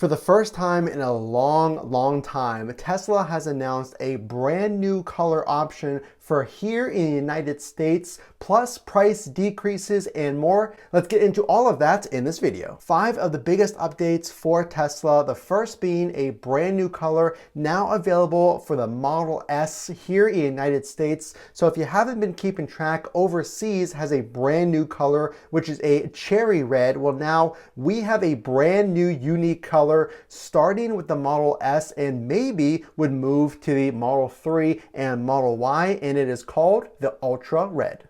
For the first time in a long time, Tesla has announced a brand new color option for here in the United States, plus price decreases and more. Let's get into all of that in this video. 5 of the biggest updates for Tesla, the first being a brand new color now available for the Model S here in the United States. So if you haven't been keeping track, overseas has a brand new color, which is a cherry red. Well, now we have a brand new unique color starting with the Model S and maybe would move to the Model 3 and Model Y, and it is called the Ultra Red.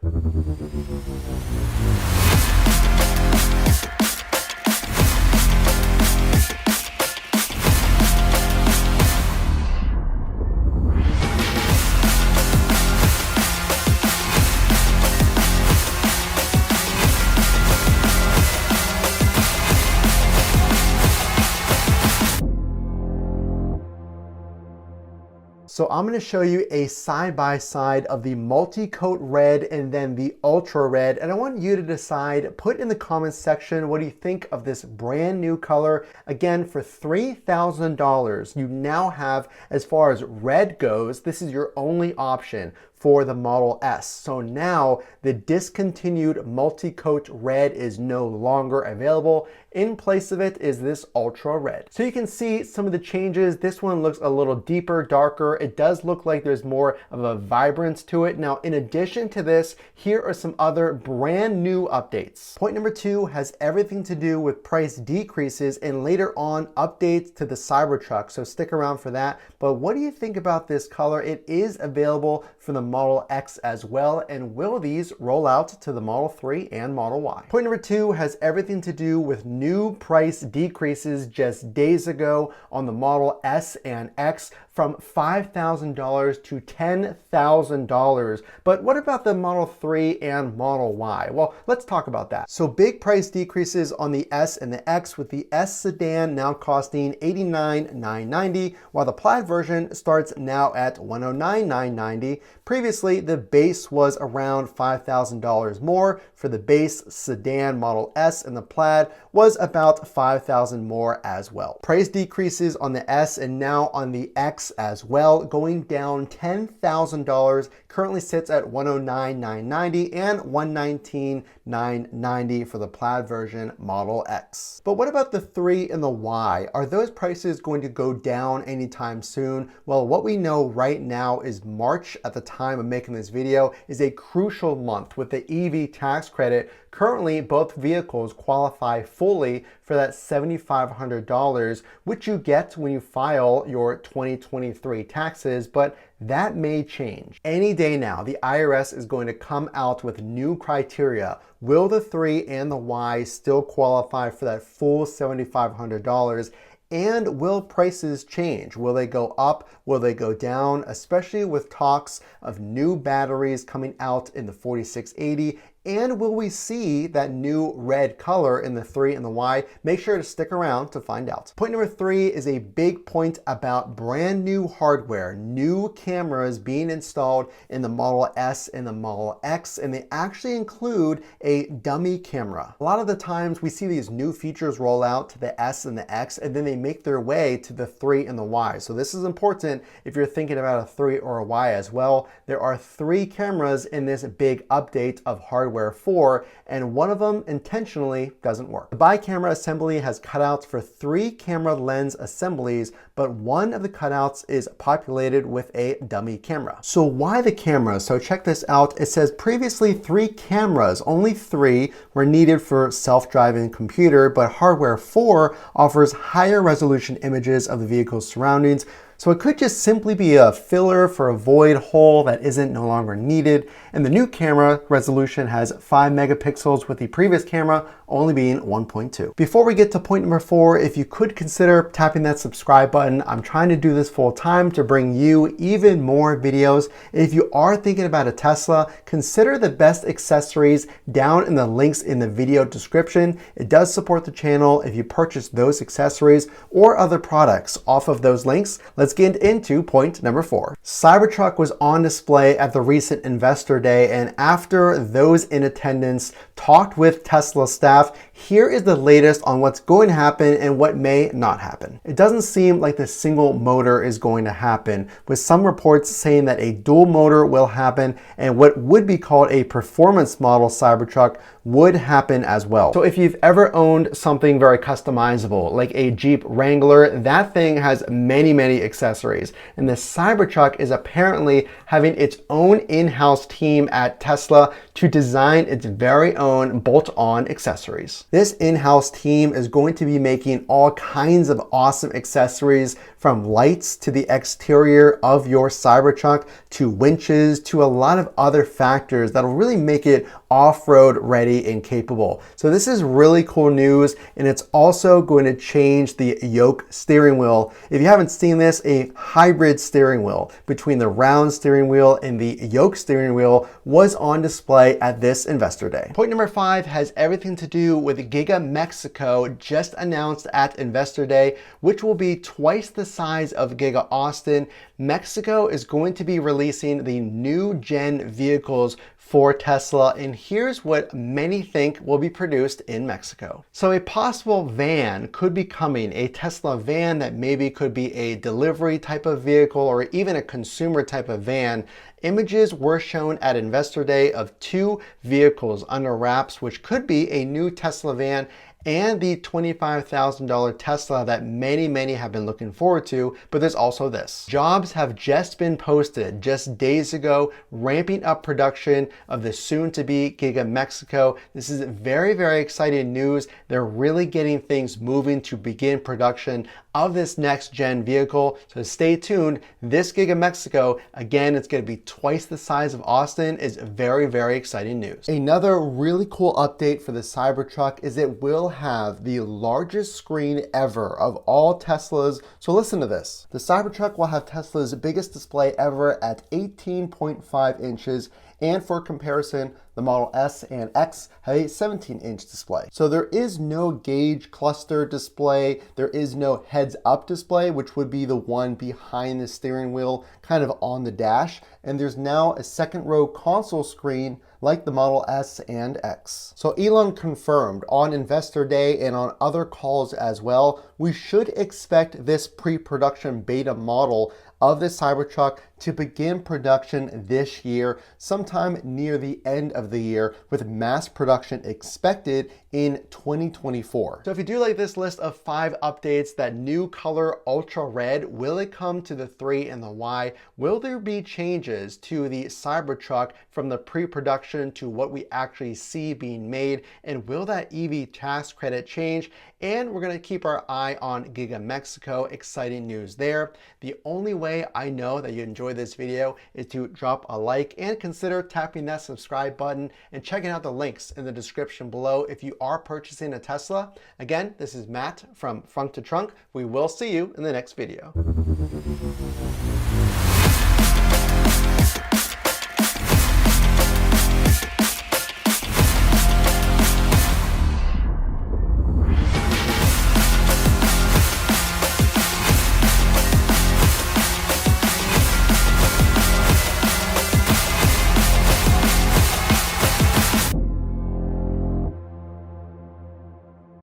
So I'm going to show you a side-by-side of the multi-coat red and then the ultra red, and I want you to decide, put in the comments section, what do you think of this brand new color. Again, for $3,000 you now have, as far as red goes, this is your only option for the Model S. So now the discontinued multi-coat red is no longer available. In place of it is this ultra red. So you can see some of the changes. This one looks a little deeper, darker. It does look like there's more of a vibrance to it. Now, in addition to this, here are some other brand new updates. Point number 2 has everything to do with price decreases and later on updates to the Cybertruck. So stick around for that. But what do you think about this color? It is available for the Model X as well, and will these roll out to the Model 3 and Model Y? Point number 2 has everything to do with new price decreases just days ago on the Model S and X from $5,000 to $10,000. But what about the Model 3 and Model Y? Well, let's talk about that. So big price decreases on the S and the X, with the S sedan now costing $89,990, while the Plaid version starts now at $109,990. Previously, the base was around $5,000 more. For the base sedan Model S, and the Plaid was about $5,000 more as well. Price decreases on the S and now on the X as well, going down $10,000. Currently sits at $109,990 and $119,990 for the Plaid version Model X. But what about the 3 and the Y? Are those prices going to go down anytime soon? Well, what we know right now is March, at the time of making this video, is a crucial month with the EV tax credit. Currently, both vehicles qualify fully for that $7,500, which you get when you file your 2023 taxes, but that may change. Any day now, the IRS is going to come out with new criteria. Will the 3 and the Y still qualify for that full $7,500? And will prices change? Will they go up? Will they go down? Especially with talks of new batteries coming out in the 4680. And will we see that new red color in the 3 and the Y? Make sure to stick around to find out. Point number 3 is a big point about brand new hardware, new cameras being installed in the Model S and the Model X, and they actually include a dummy camera. A lot of the times we see these new features roll out to the S and the X, and then they make their way to the 3 and the Y. So this is important if you're thinking about a 3 or a Y as well. There are 3 cameras in this big update of hardware 4, and one of them intentionally doesn't work. The bi-camera assembly has cutouts for 3 camera lens assemblies, but one of the cutouts is populated with a dummy camera. So why the camera? So check this out. It says previously 3 cameras, only 3 were needed for self-driving computer, but hardware 4 offers higher resolution images of the vehicle's surroundings. So it could just simply be a filler for a void hole that isn't no longer needed. And the new camera resolution has 5 megapixels, with the previous camera only being 1.2. Before we get to point number 4, if you could consider tapping that subscribe button. I'm trying to do this full time to bring you even more videos. If you are thinking about a Tesla, consider the best accessories down in the links in the video description. It does support the channel if you purchase those accessories or other products off of those links. Let's get into point number 4. Cybertruck was on display at the recent Investor Day, and after those in attendance talked with Tesla staff, Here is the latest on what's going to happen and what may not happen. It doesn't seem like the single motor is going to happen, with some reports saying that a dual motor will happen and what would be called a performance model Cybertruck would happen as well. So if you've ever owned something very customizable, like a Jeep Wrangler, that thing has many accessories. And the Cybertruck is apparently having its own in-house team at Tesla to design its very own bolt-on accessories. This in-house team is going to be making all kinds of awesome accessories, from lights to the exterior of your Cybertruck to winches to a lot of other factors that'll really make it off-road ready and capable. So this is really cool news, and it's also going to change the yoke steering wheel. If you haven't seen this, a hybrid steering wheel between the round steering wheel and the yoke steering wheel was on display at this Investor Day. Point number 5 has everything to do with Giga Mexico, just announced at Investor Day, which will be twice the size of Giga Austin. Mexico is going to be releasing the new gen vehicles for Tesla, and here's what many think will be produced in Mexico. So a possible van could be coming, a Tesla van that maybe could be a delivery type of vehicle or even a consumer type of van. Images were shown at Investor Day of 2 vehicles under wraps, which could be a new Tesla van and the $25,000 Tesla that many have been looking forward to, but there's also this. Jobs have just been posted just days ago, ramping up production of the soon-to-be Giga Mexico. This is very exciting news. They're really getting things moving to begin production of this next gen vehicle. So stay tuned. This Giga Mexico, again, it's going to be twice the size of Austin, is very exciting news. Another really cool update for the Cybertruck is it will have the largest screen ever of all Teslas. So listen to this. The Cybertruck will have Tesla's biggest display ever at 18.5 inches. And for comparison, the Model S and X have a 17-inch display. So there is no gauge cluster display. There is no heads-up display, which would be the one behind the steering wheel, kind of on the dash. And there's now a second row console screen like the Model S and X. So Elon confirmed on Investor Day and on other calls as well, we should expect this pre-production beta model of the Cybertruck to begin production this year, sometime near the end of the year, with mass production expected in 2024. So if you do like this list of 5 updates, that new color Ultra Red, will it come to the 3 and the Y? Will there be changes to the Cybertruck from the pre-production to what we actually see being made? And will that EV tax credit change? And we're gonna keep our eye on Giga Mexico. Exciting news there. The only way I know that you enjoyed this video is to drop a like and consider tapping that subscribe button and checking out the links in the description below if you are purchasing a Tesla. Again, this is Matt from Frunk to Trunk. We will see you in the next video.